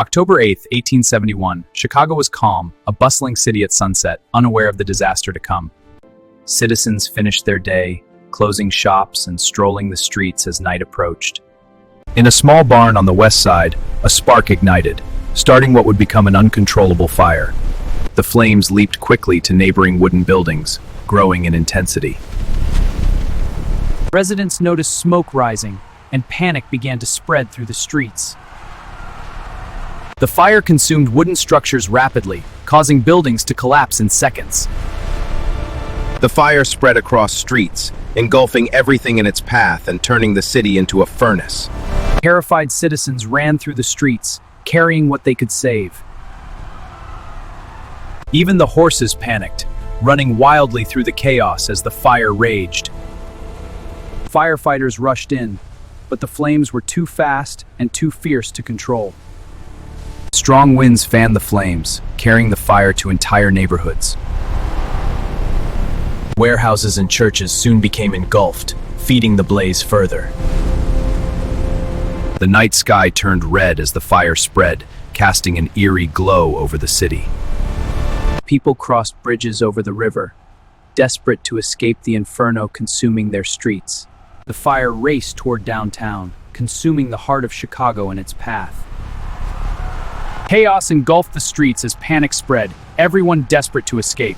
October 8th, 1871, Chicago was calm, a bustling city at sunset, unaware of the disaster to come. Citizens finished their day, closing shops and strolling the streets as night approached. In a small barn on the west side, a spark ignited, starting what would become an uncontrollable fire. The flames leaped quickly to neighboring wooden buildings, growing in intensity. Residents noticed smoke rising, and panic began to spread through the streets. The fire consumed wooden structures rapidly, causing buildings to collapse in seconds. The fire spread across streets, engulfing everything in its path and turning the city into a furnace. Terrified citizens ran through the streets, carrying what they could save. Even the horses panicked, running wildly through the chaos as the fire raged. Firefighters rushed in, but the flames were too fast and too fierce to control. Strong winds fanned the flames, carrying the fire to entire neighborhoods. Warehouses and churches soon became engulfed, feeding the blaze further. The night sky turned red as the fire spread, casting an eerie glow over the city. People crossed bridges over the river, desperate to escape the inferno consuming their streets. The fire raced toward downtown, consuming the heart of Chicago in its path. Chaos engulfed the streets as panic spread, everyone desperate to escape.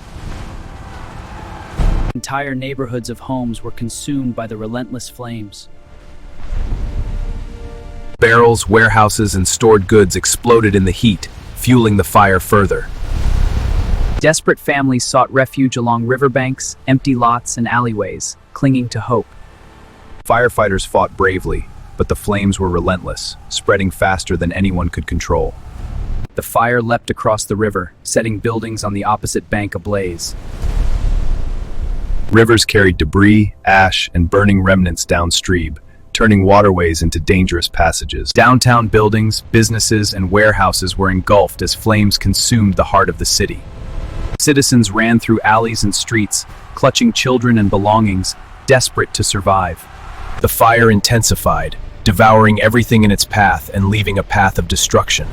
Entire neighborhoods of homes were consumed by the relentless flames. Barrels, warehouses, and stored goods exploded in the heat, fueling the fire further. Desperate families sought refuge along riverbanks, empty lots, and alleyways, clinging to hope. Firefighters fought bravely, but the flames were relentless, spreading faster than anyone could control. The fire leapt across the river, setting buildings on the opposite bank ablaze. Rivers carried debris, ash, and burning remnants downstream, turning waterways into dangerous passages. Downtown buildings, businesses, and warehouses were engulfed as flames consumed the heart of the city. Citizens ran through alleys and streets, clutching children and belongings, desperate to survive. The fire intensified, devouring everything in its path and leaving a path of destruction.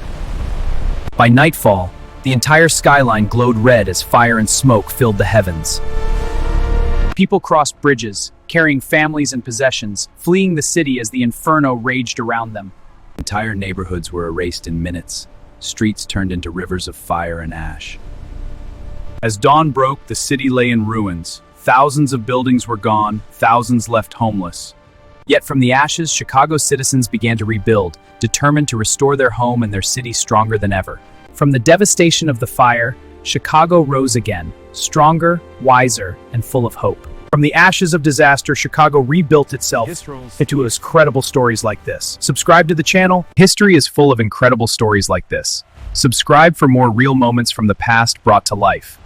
By nightfall, the entire skyline glowed red as fire and smoke filled the heavens. People crossed bridges, carrying families and possessions, fleeing the city as the inferno raged around them. Entire neighborhoods were erased in minutes. Streets turned into rivers of fire and ash. As dawn broke, the city lay in ruins. Thousands of buildings were gone, thousands left homeless. Yet from the ashes, Chicago citizens began to rebuild, determined to restore their home and their city stronger than ever. From the devastation of the fire, Chicago rose again, stronger, wiser, and full of hope. From the ashes of disaster, Chicago rebuilt itself into incredible stories like this. Subscribe to the channel. History is full of incredible stories like this. Subscribe for more real moments from the past brought to life.